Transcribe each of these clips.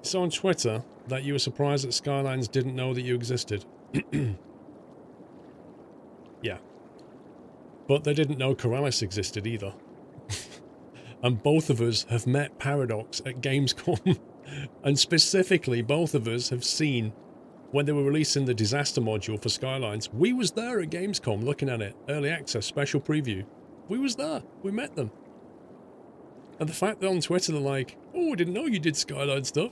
saw on Twitter that you were surprised that Skylines didn't know that you existed. Yeah. But they didn't know Corellis existed either. And both of us have met Paradox at Gamescom. And specifically, both of us have seen, when they were releasing the disaster module for Skylines, we was there at Gamescom looking at it. Early access, special preview. We was there. We met them. And the fact that on Twitter they're like, oh, I didn't know you did Skyline stuff.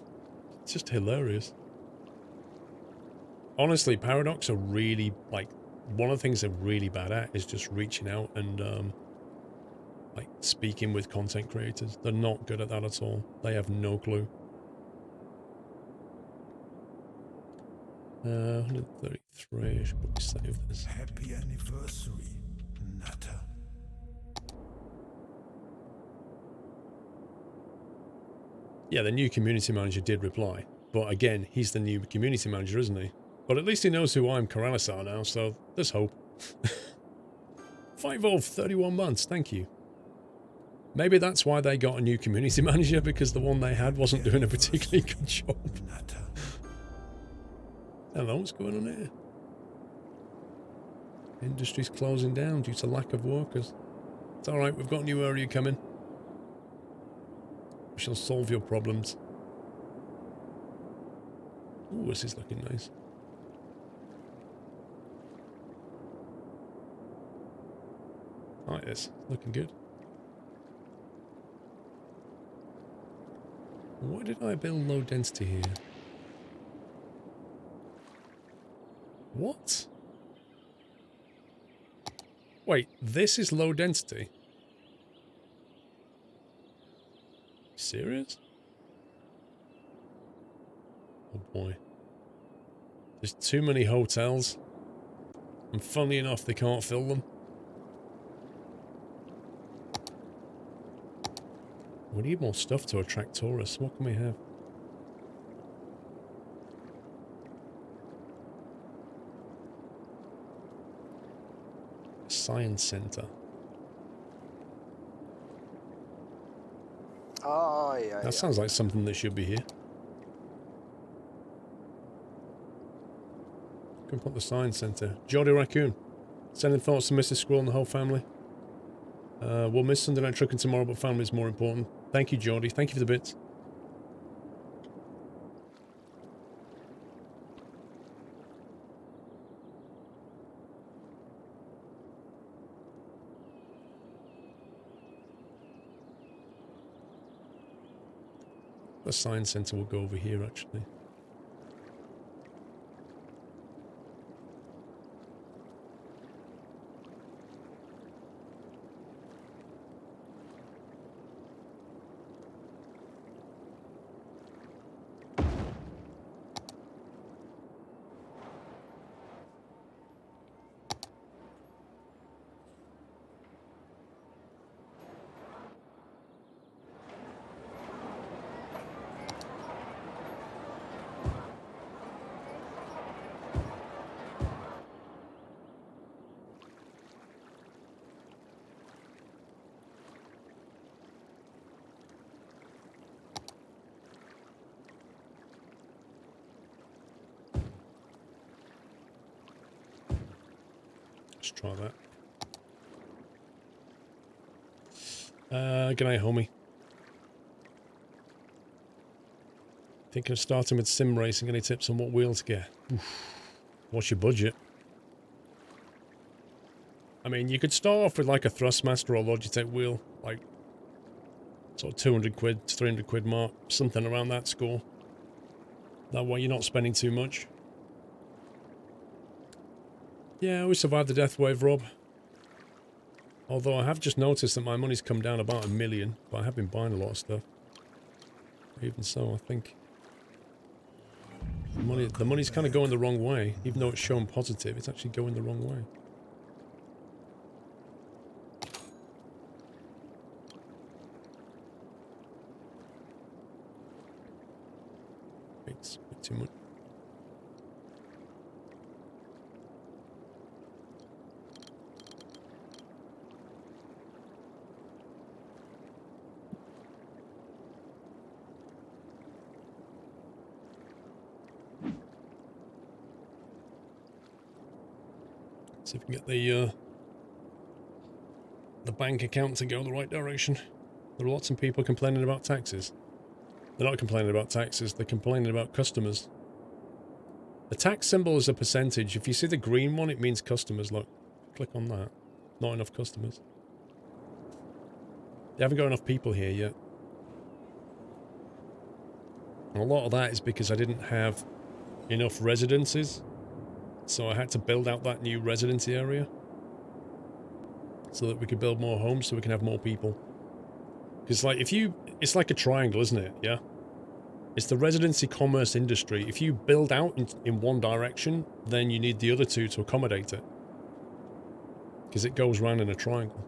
It's just hilarious. Honestly, Paradox are really, like, one of the things they're really bad at is just reaching out and, like, speaking with content creators. They're not good at that at all. They have no clue. 133, I should probably save this. Happy anniversary, Natter. Yeah, the new community manager did reply. But again, he's the new community manager, isn't he? But at least he knows who I'm Corellis are now, so there's hope. Fight Wolf, 31 months, thank you. Maybe that's why they got a new community manager, because the one they had wasn't doing a particularly good job. I don't know what's going on here. Industry's closing down due to lack of workers. It's alright, we've got a new area coming. We shall solve your problems. Ooh, this is looking nice. I like this. Looking good. Why did I build low density here? What? Wait, this is low density? Serious? Oh boy. There's too many hotels. And funnily enough, they can't fill them. We need more stuff to attract tourists. What can we have? Science Center. Oh, yeah. That sounds like something that should be here. Can put the Science Center. Geordie Raccoon. Sending thoughts to Mrs. Squirrel and the whole family. We'll miss Sunday night trucking tomorrow, but family is more important. Thank you, Geordie. Thank you for the bits. The Science Center will go over here, actually. Let's try that. Good night, homie. Thinking of starting with sim racing. Any tips on what wheel to get? Oof. What's your budget? I mean, you could start off with like a Thrustmaster or Logitech wheel, like sort of 200 quid, 300 quid mark, something around that score. That way you're not spending too much. Yeah, we survived the death wave, Rob. Although I have just noticed that my money's come down about $1 million, but I have been buying a lot of stuff. Even so, I think the money's kind of going the wrong way. Even though it's showing positive, it's actually going the wrong way. It's a bit too much. See if we can get the bank account to go the right direction. There are lots of people complaining about taxes. They're not complaining about taxes, they're complaining about customers. The tax symbol is a percentage. If you see the green one, it means customers. Look, click on that. Not enough customers. They haven't got enough people here yet. And a lot of that is because I didn't have enough residences. So I had to build out that new residency area. So that we could build more homes so we can have more people. Because like it's like a triangle, isn't it? Yeah. It's the residency commerce industry. If you build out in one direction, then you need the other two to accommodate it. Because it goes round in a triangle.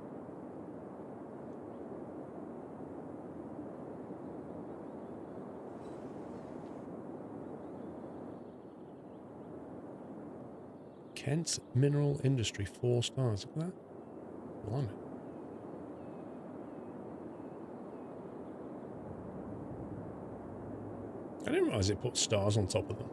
Kent Mineral Industry, 4 stars. Look at that. Blimey. I didn't realise it put stars on top of them.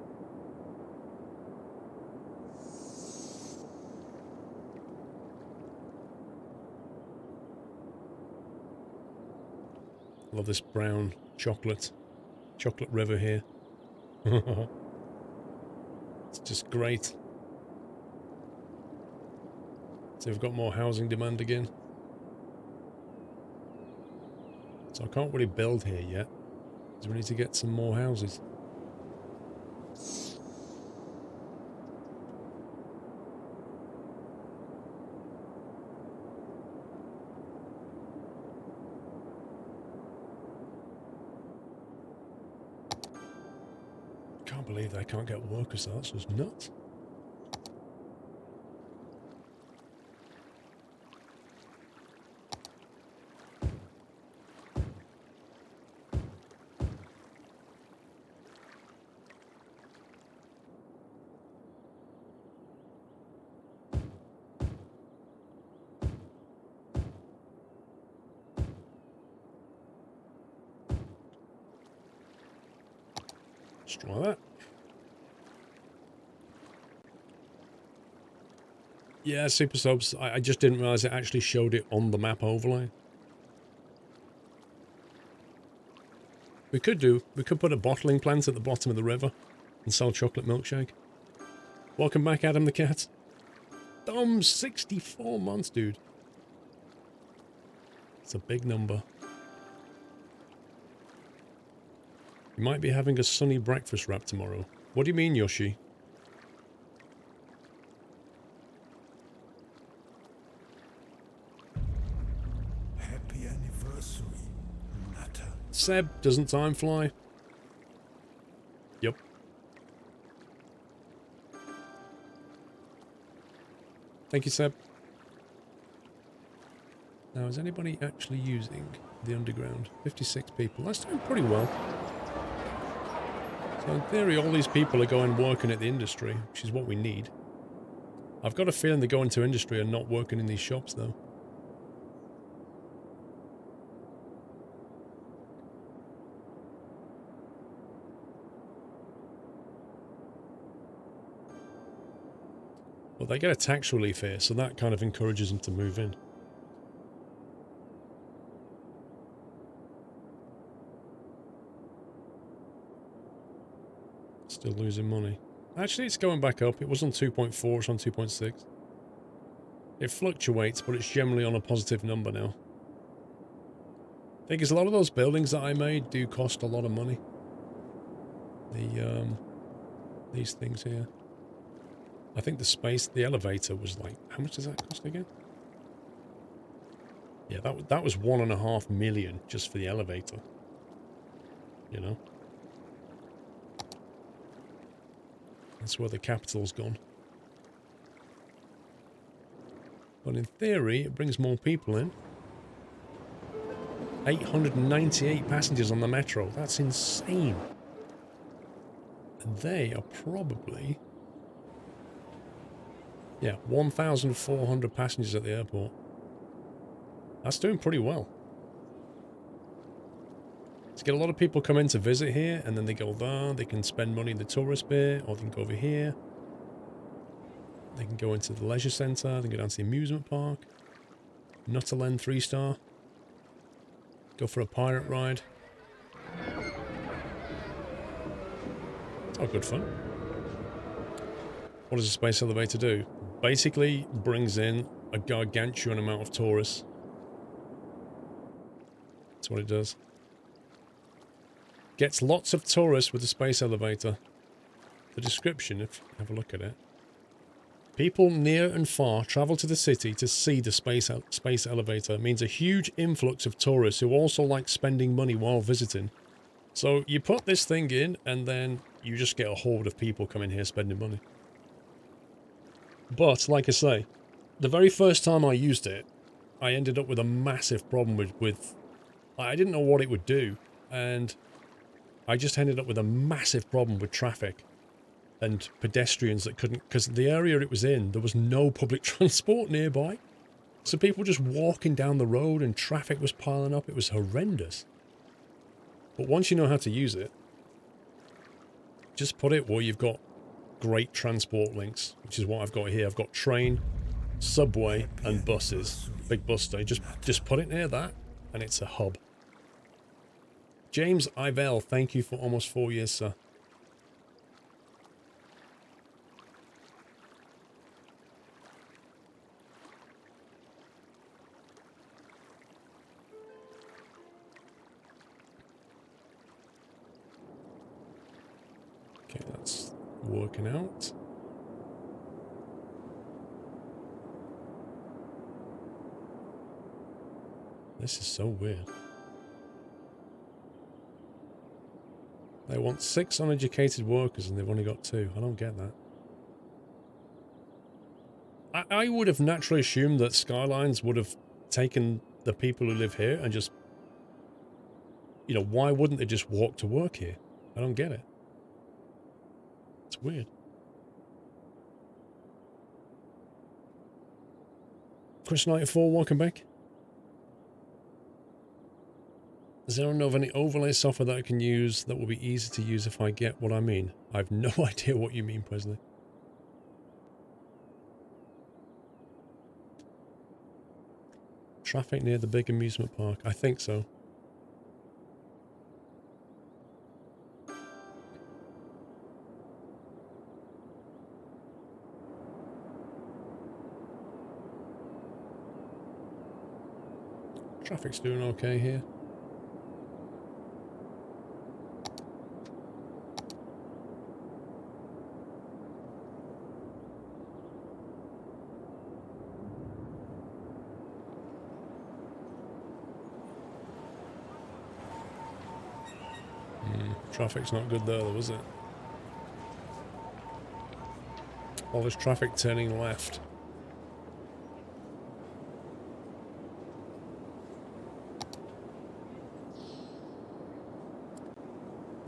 Love this brown chocolate river here. It's just great. So we've got more housing demand again. So I can't really build here yet, because we need to get some more houses. Can't believe they can't get workers. That's just nuts. Let's try that. Yeah, super subs. I just didn't realise it actually showed it on the map overlay. We could put a bottling plant at the bottom of the river and sell chocolate milkshake. Welcome back, Adam the Cat. 64 months, dude. It's a big number. You might be having a sunny breakfast wrap tomorrow. What do you mean, Yoshi? Happy anniversary, Natter. Seb, doesn't time fly? Yep. Thank you, Seb. Now, is anybody actually using the underground? 56 people. That's doing pretty well. So in theory, all these people are going working at the industry, which is what we need. I've got a feeling they're going to industry and not working in these shops, though. Well, they get a tax relief here, so that kind of encourages them to move in. Still losing money. Actually, it's going back up. It was on 2.4, it's on 2.6. It fluctuates, but it's generally on a positive number now. Thing is, a lot of those buildings that I made do cost a lot of money. These things here. I think the elevator was like, how much does that cost again? Yeah, that was 1.5 million just for the elevator. You know? That's where the capital's gone. But in theory, it brings more people in. 898 passengers on the metro. That's insane. And they are probably... yeah, 1,400 passengers at the airport. That's doing pretty well. To get a lot of people come in to visit here, and then they go there, they can spend money in the tourist bit, or they can go over here. They can go into the leisure centre, they can go down to the amusement park. Nutterland 3-star. Go for a pirate ride. It's all good fun. What does a space elevator do? Basically brings in a gargantuan amount of tourists. That's what it does. Gets lots of tourists with the space elevator. The description, if you have a look at it. People near and far travel to the city to see the space elevator. It means a huge influx of tourists who also like spending money while visiting. So you put this thing in and then you just get a horde of people coming here spending money. But, like I say, the very first time I used it, I ended up with a massive problem with I didn't know what it would do, and I just ended up with a massive problem with traffic and pedestrians that couldn't, because the area it was in, there was no public transport nearby. So people just walking down the road and traffic was piling up. It was horrendous. But once you know how to use it, just put it where you've got great transport links, which is what I've got here. I've got train, subway, and buses. Big bus day. Just put it near that, and it's a hub. James Ivell, thank you for almost 4 years, sir. Okay, that's working out. This is so weird. They want 6 uneducated workers and they've only got 2. I don't get that. I would have naturally assumed that Skylines would have taken the people who live here and just... You know, why wouldn't they just walk to work here? I don't get it. It's weird. Chris94, welcome back. Does anyone know of any overlay software that I can use that will be easy to use if I get what I mean? I have no idea what you mean, Presley. Traffic near the big amusement park. I think so. Traffic's doing okay here. Traffic's not good there, though, is it? All this traffic turning left.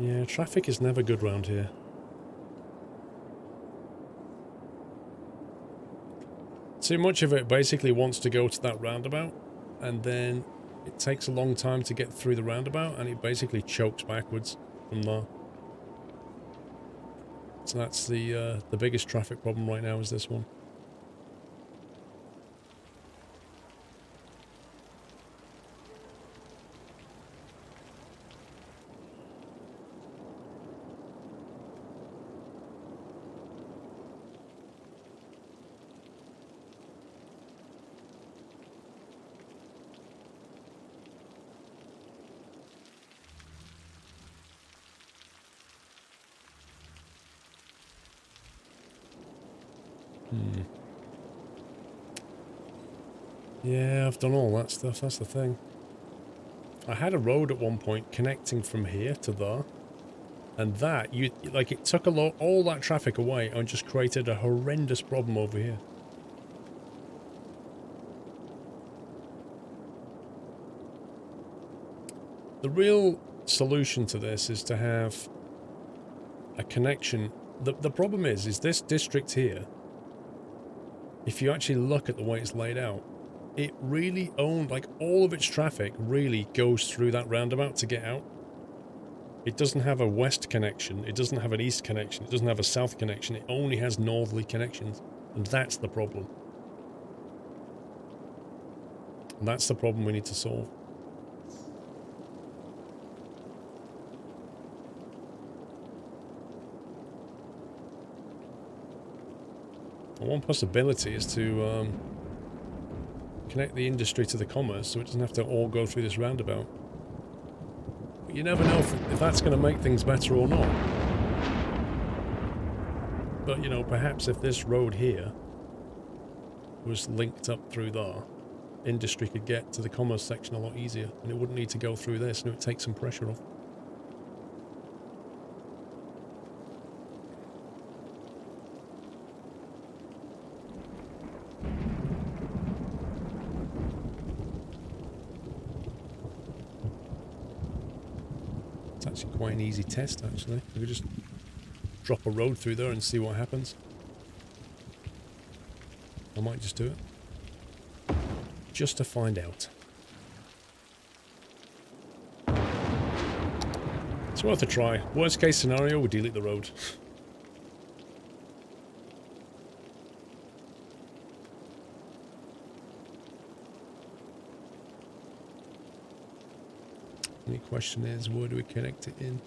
Yeah, traffic is never good round here. Too much of it basically wants to go to that roundabout, and then it takes a long time to get through the roundabout, and it basically chokes backwards from there. So that's the biggest traffic problem right now is this one. Yeah, I've done all that stuff, that's the thing. I had a road at one point connecting from here to there, and that, it took all that traffic away and just created a horrendous problem over here. The real solution to this is to have a connection. The problem is this district here, if you actually look at the way it's laid out, it really all of its traffic really goes through that roundabout to get out. It doesn't have a west connection, it doesn't have an east connection, it doesn't have a south connection, it only has northerly connections. And that's the problem. And that's the problem we need to solve. And one possibility is to connect the industry to the commerce so it doesn't have to all go through this roundabout. But you never know if that's going to make things better or not. But, you know, perhaps if this road here was linked up through there, industry could get to the commerce section a lot easier, and it wouldn't need to go through this, and it would take some pressure off. It's actually quite an easy test, actually. We could just drop a road through there and see what happens. I might just do it. Just to find out. It's worth a try. Worst case scenario, we delete the road. The question is, where do we connect it in?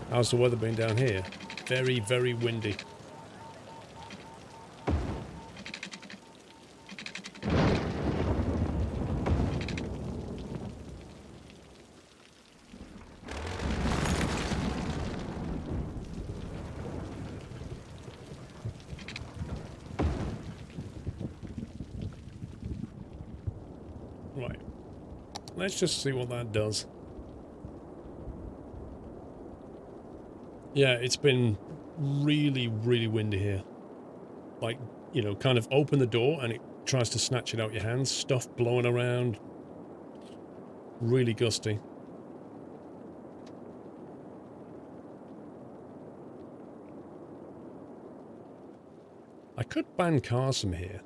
How's the weather been down here? Very, very windy. Right. Let's just see what that does. Yeah, it's been really, really windy here. Like, you know, kind of open the door and it tries to snatch it out your hands. Stuff blowing around. Really gusty. I could ban cars from here.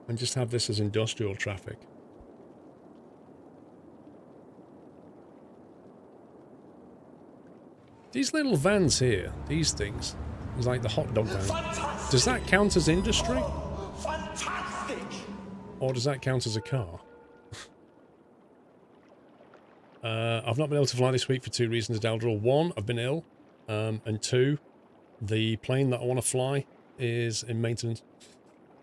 And just have this as industrial traffic. These little vans here, these things, it's like the hot dog van. Fantastic. Does that count as industry? Fantastic! Or does that count as a car? I've not been able to fly this week for two reasons, Daldril. One, I've been ill. And two, the plane that I want to fly is in maintenance.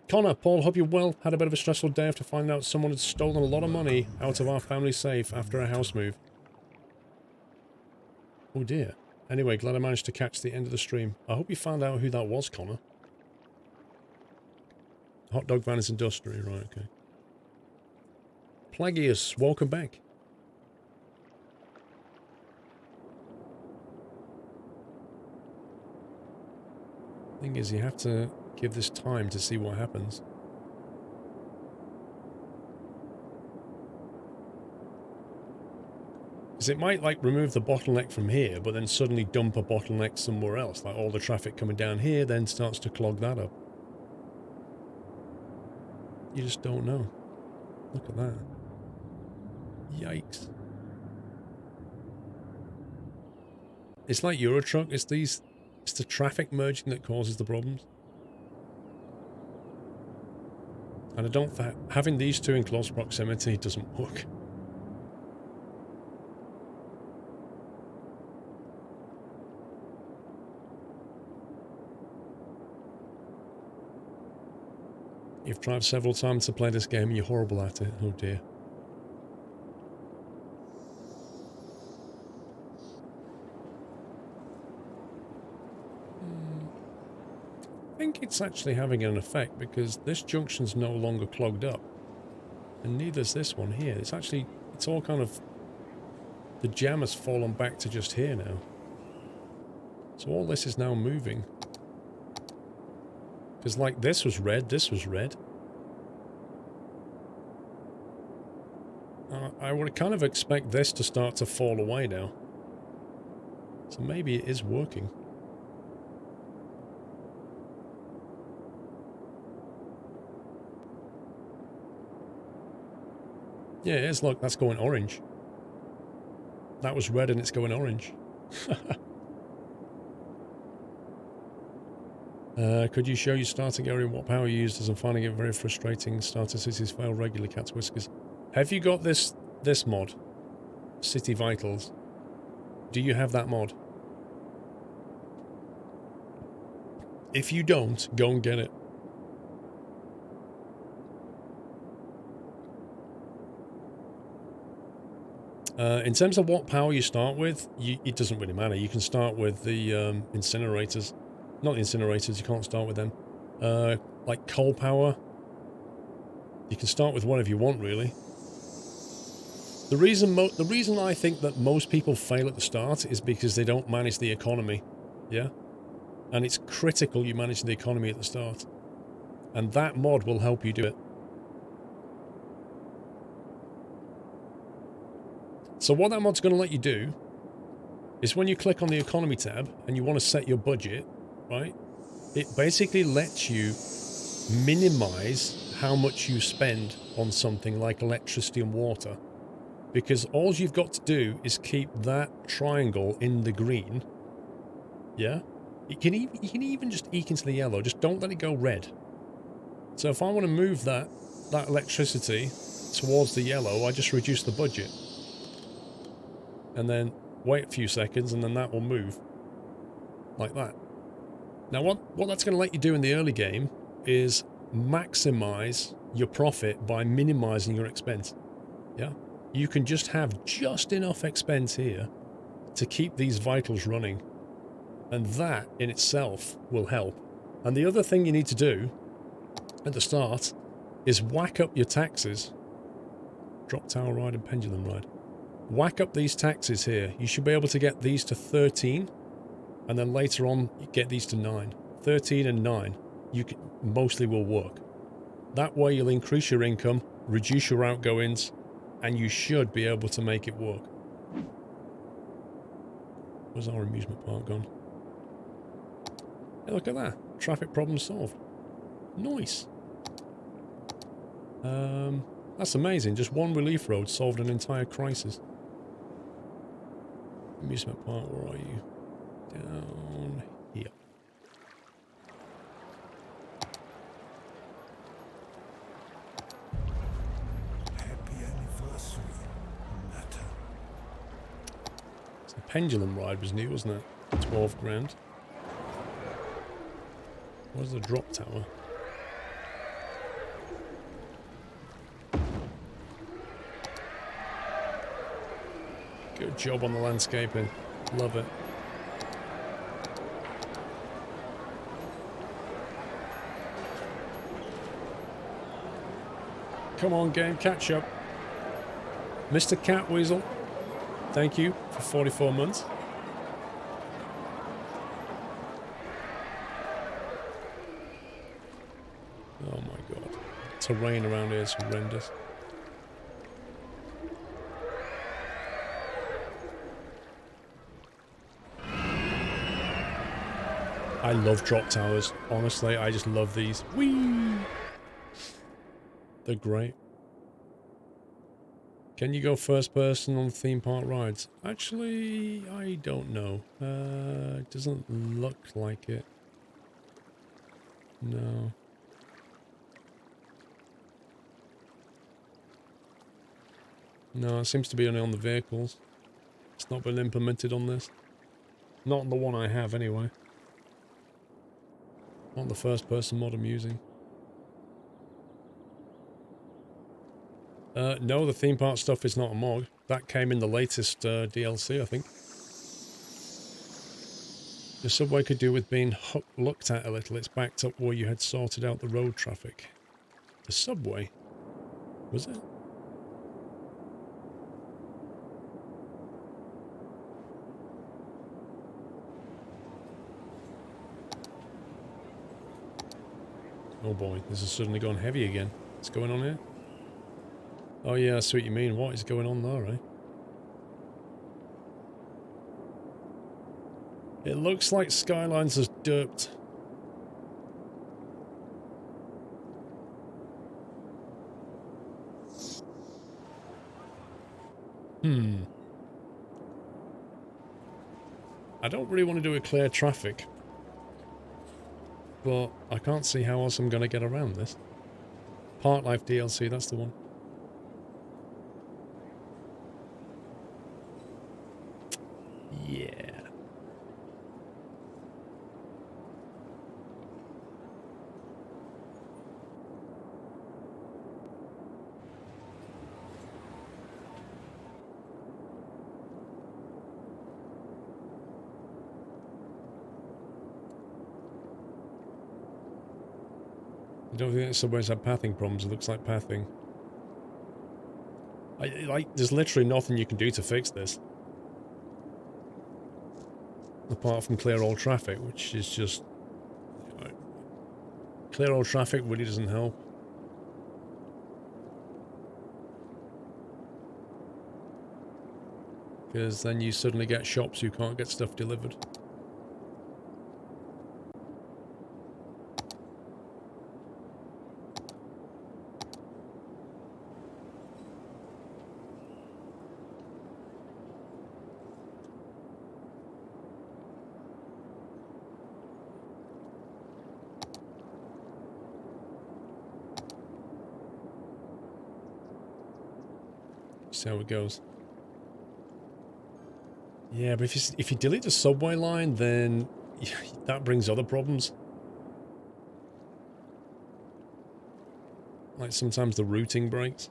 Connor, Paul, hope you're well. Had a bit of a stressful day after finding out someone had stolen a lot of money out of our family safe after a house move. Oh dear. Anyway, glad I managed to catch the end of the stream. I hope you found out who that was, Connor. Hot dog van is industry, right, okay. Plagius, welcome back. Thing is, you have to give this time to see what happens. Because it might, like, remove the bottleneck from here, but then suddenly dump a bottleneck somewhere else. Like, all the traffic coming down here then starts to clog that up. You just don't know. Look at that. Yikes. It's like Eurotruck. It's the traffic merging that causes the problems. And I don't... having these two in close proximity doesn't work. You've tried several times to play this game and you're horrible at it. Oh dear. I think it's actually having an effect because this junction's no longer clogged up. And neither's this one here. It's all kind of the jam has fallen back to just here now. So all this is now moving. Because like this was red, this was red. I would kind of expect this to start to fall away now. So maybe it is working. Yeah, it is. Look, that's going orange. That was red and it's going orange. Could you show your starting area and what power you used, as I'm finding it very frustrating. Starter cities fail regularly, cat's whiskers. Have you got this mod? City Vitals. Do you have that mod? If you don't, go and get it. In terms of what power you start with, it doesn't really matter. You can start with the incinerators. Not the incinerators, you can't start with them. Like coal power. You can start with whatever you want, really. The reason I think that most people fail at the start is because they don't manage the economy. Yeah? And it's critical you manage the economy at the start. And that mod will help you do it. So what that mod's going to let you do is when you click on the economy tab and you want to set your budget, right? It basically lets you minimize how much you spend on something like electricity and water. Because all you've got to do is keep that triangle in the green. Yeah? You can even just eke into the yellow. Just don't let it go red. So if I want to move that electricity towards the yellow, I just reduce the budget. And then wait a few seconds and then that will move. Like that. Now what that's going to let you do in the early game is maximize your profit by minimizing your expense. Yeah? You can just have just enough expense here to keep these vitals running. And that in itself will help. And the other thing you need to do at the start is whack up your taxes. Drop tower ride and pendulum ride. Whack up these taxes here. You should be able to get these to 13. And then later on, you get these to 9. 13 and 9 mostly will work. That way you'll increase your income, reduce your outgoings, and you should be able to make it work. Where's our amusement park gone? Hey, look at that. Traffic problem solved. Nice. That's amazing. Just one relief road solved an entire crisis. Amusement park, where are you? Down here. Happy anniversary, Natter. So the pendulum ride was new, wasn't it? 12 grand. Where's the drop tower? Good job on the landscaping. Love it. Come on, game, catch up. Mr. Catweasel, thank you for 44 months. Oh my god. Terrain around here is horrendous. I love drop towers. Honestly, I just love these. Whee! They're great. Can you go first person on theme park rides? Actually, I don't know. It doesn't look like it. No. No, it seems to be only on the vehicles. It's not been implemented on this. Not on the one I have, anyway. Not the first person mod I'm using. No, the theme park stuff is not a mod. That came in the latest DLC, I think. The subway could do with being looked at a little. It's backed up where you had sorted out the road traffic. The subway? Was it? Oh boy, this has suddenly gone heavy again. What's going on here? Oh yeah, I see what you mean. What is going on there, eh? It looks like Skylines has derped. I don't really want to do a clear traffic, but I can't see how else I'm going to get around this. Park Life DLC, that's the one. Yeah. I don't think that subways have pathing problems. It looks like pathing. There's literally nothing you can do to fix this. Apart from clear all traffic, which is just... clear all traffic really doesn't help. Because then you suddenly get shops who can't get stuff delivered. See how it goes. Yeah, but if you delete the subway line, then that brings other problems. Like sometimes the routing breaks.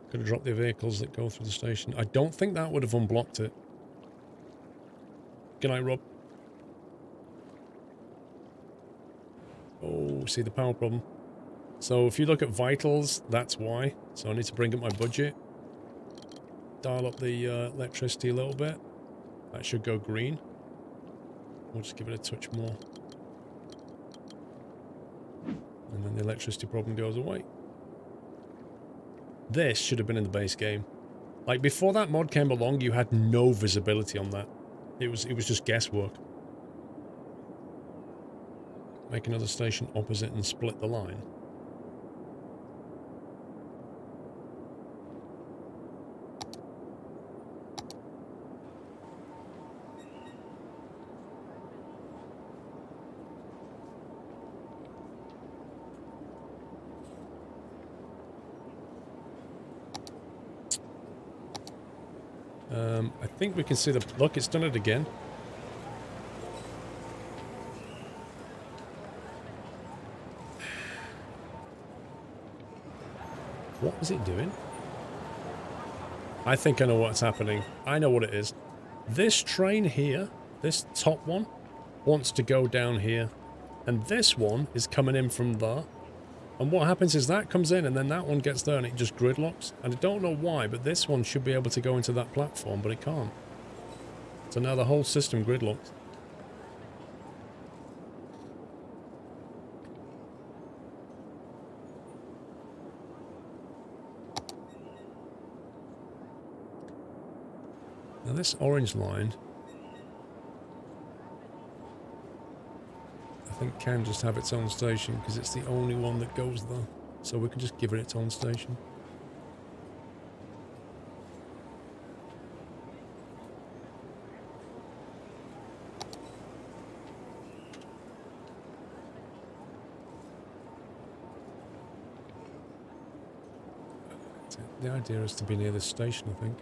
Could have dropped the vehicles that go through the station. I don't think that would have unblocked it. Good night, Rob. Oh, see the power problem. So if you look at vitals, that's why. So I need to bring up my budget. Dial up the electricity a little bit. That should go green. We'll just give it a touch more. And then the electricity problem goes away. This should have been in the base game. Like, before that mod came along, you had no visibility on that. It was just guesswork. Make another station opposite and split the line. I think we can see the... Look, it's done it again. What is it doing? I think I know what's happening. I know what it is. This train here, this top one, wants to go down here. And this one is coming in from there. And what happens is that comes in and then that one gets there and it just gridlocks. And I don't know why, but this one should be able to go into that platform, but it can't. So now the whole system gridlocks. Now this orange line, I think can just have its own station because it's the only one that goes there. So we can just give it its own station. The idea is to be near this station, I think.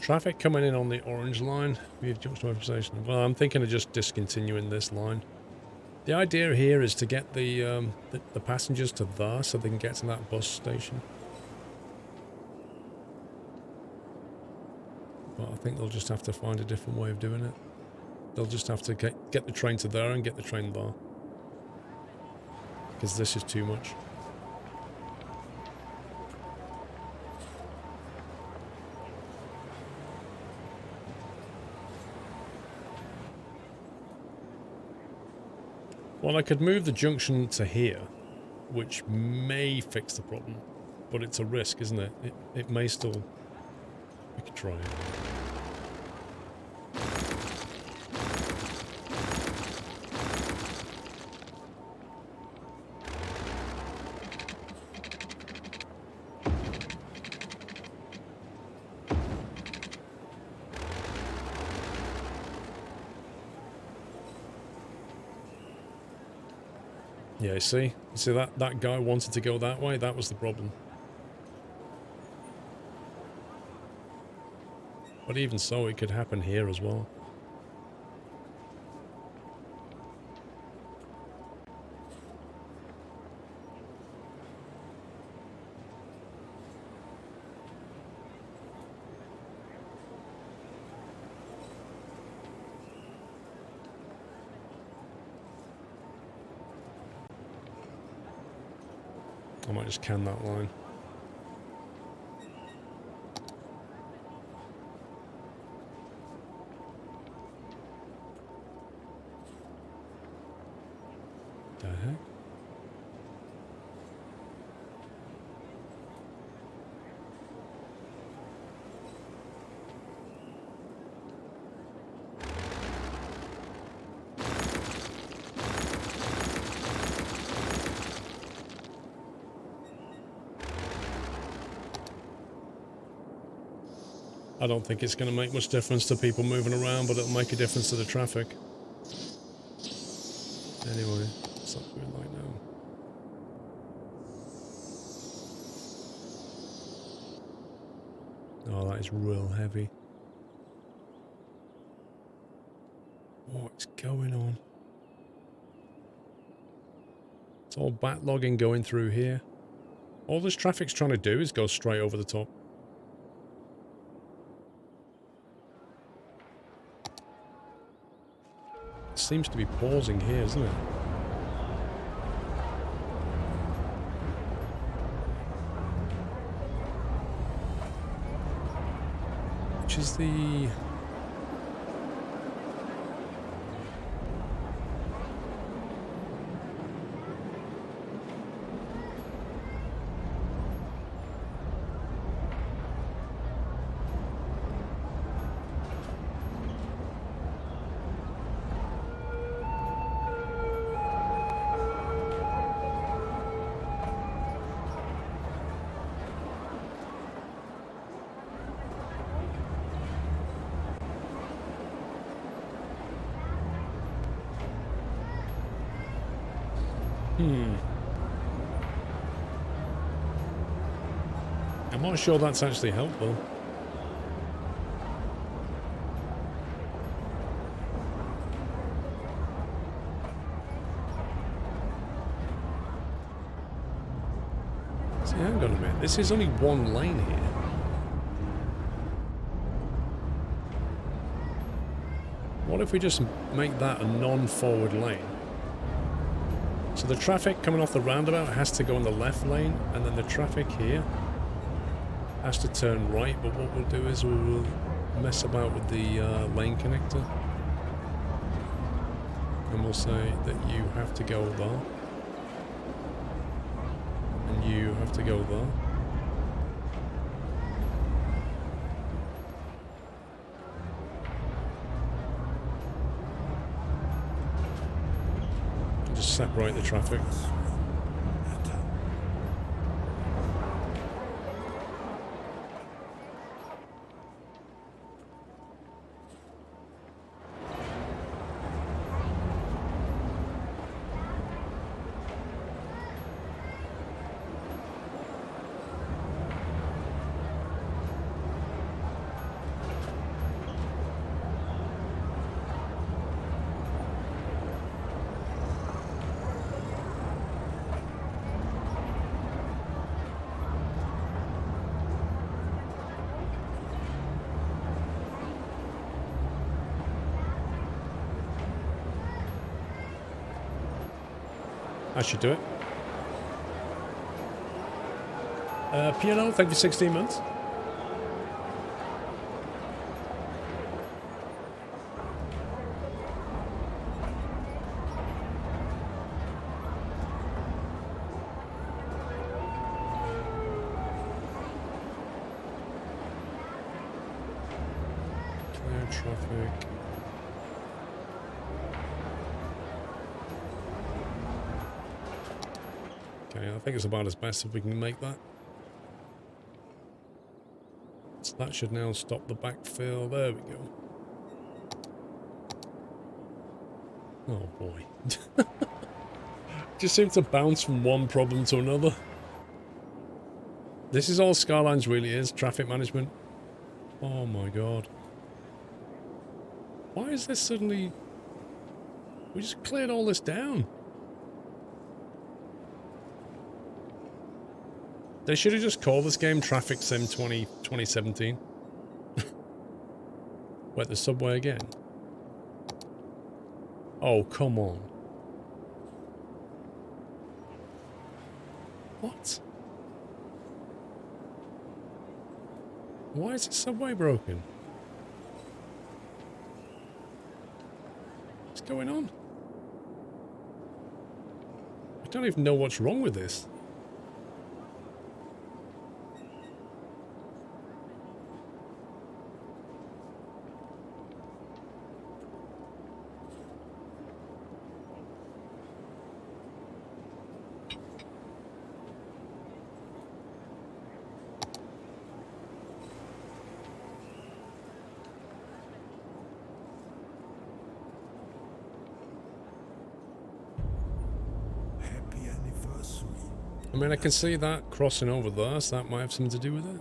Traffic coming in on the orange line. We've junction station. Well, I'm thinking of just discontinuing this line. The idea here is to get the passengers to there so they can get to that bus station. But I think they'll just have to find a different way of doing it. They'll just have to get the train to there and get the train there. Because this is too much. Well, I could move the junction to here, which may fix the problem, but it's a risk, isn't it? It may still... We could try it. Yeah, you see that guy wanted to go that way? That was the problem. But even so, it could happen here as well. I might just can that line. The heck? I don't think it's going to make much difference to people moving around, but it'll make a difference to the traffic. Anyway, what's that doing like now? Oh, that is real heavy. What's going on? It's all backlogging going through here. All this traffic's trying to do is go straight over the top. It seems to be pausing here, isn't it? Which is the... I'm not sure that's actually helpful. See, hang on a minute. This is only one lane here. What if we just make that a non-forward lane? So the traffic coming off the roundabout has to go in the left lane, and then the traffic here has to turn right, but what we'll do is we'll mess about with the lane connector. And we'll say that you have to go there. And you have to go there. And just separate the traffic. That should do it. Piano, thank you for 16 months. Clear traffic. Okay, I think it's about as best if we can make that. So that should now stop the backfill. There we go. Oh boy. Just seems to bounce from one problem to another. This is all Skylines really is, traffic management. Oh my god. Why is this suddenly... We just cleared all this down. They should have just called this game Traffic Sim 2017. Wait, the subway again? Oh, come on. What? Why is the subway broken? What's going on? I don't even know what's wrong with this. I mean, I can see that crossing over there, so that might have something to do with it.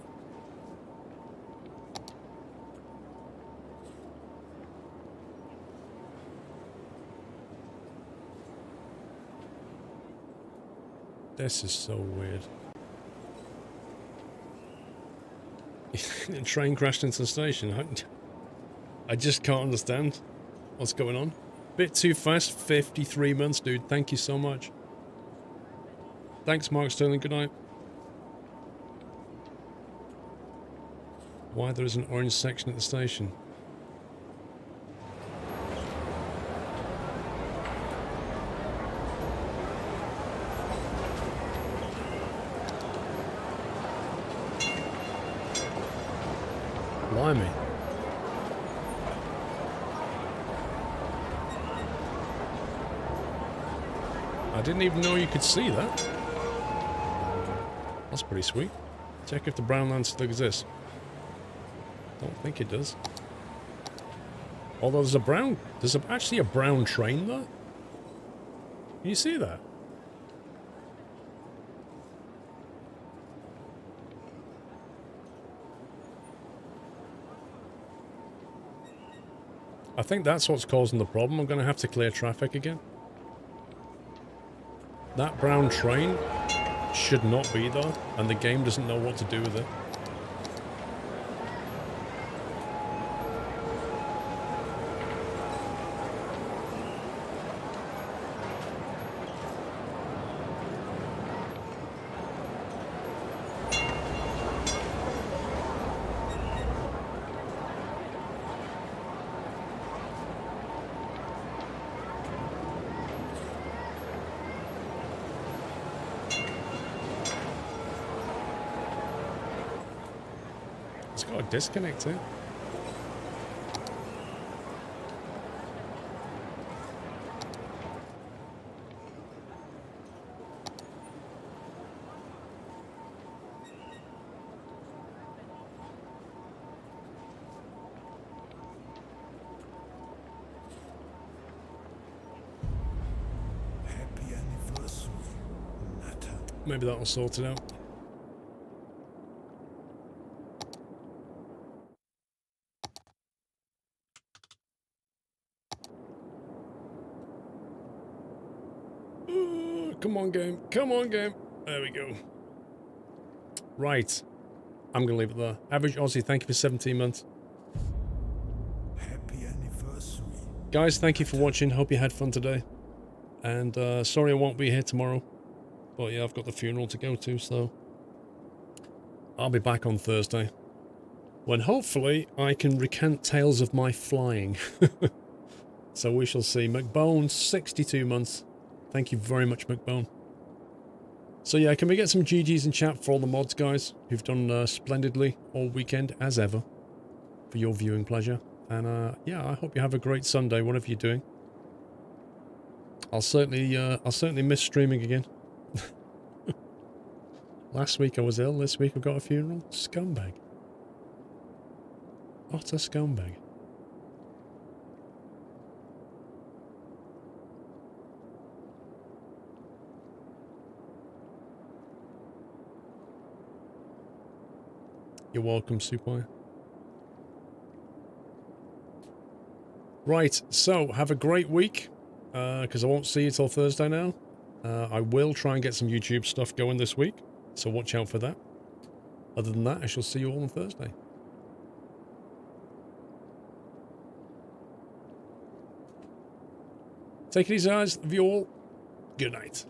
This is so weird. The train crashed into the station. I just can't understand what's going on. Bit too fast, 53 months, dude. Thank you so much. Thanks, Mark Sterling. Good night. Why there is an orange section at the station? Blimey. I didn't even know you could see that. That's pretty sweet. Check if the brown land still exists. Don't think it does. Although there's actually a brown train there. Can you see that? I think that's what's causing the problem. I'm going to have to clear traffic again. That brown train should not be there, and the game doesn't know what to do with it. It's got a disconnect here. Happy anniversary, Natter. Maybe that'll sort it out. Come on, game. Come on, game. There we go. Right. I'm going to leave it there. Average Aussie, thank you for 17 months. Happy anniversary. Guys, thank you for watching. Hope you had fun today. And sorry I won't be here tomorrow. But yeah, I've got the funeral to go to, so I'll be back on Thursday, when hopefully I can recant tales of my flying. So we shall see. McBone, 62 months. Thank you very much, McBone. So yeah, can we get some GGs in chat for all the mods, guys, who've done splendidly all weekend, as ever, for your viewing pleasure. And yeah, I hope you have a great Sunday, whatever you're doing. I'll certainly miss streaming again. Last week I was ill, this week I've got a funeral. Scumbag. Utter scumbag. You're welcome, Supine. Right, so have a great week, because I won't see you till Thursday now. I will try and get some YouTube stuff going this week, so watch out for that. Other than that, I shall see you all on Thursday. Take it easy, guys. Love you all. Good night.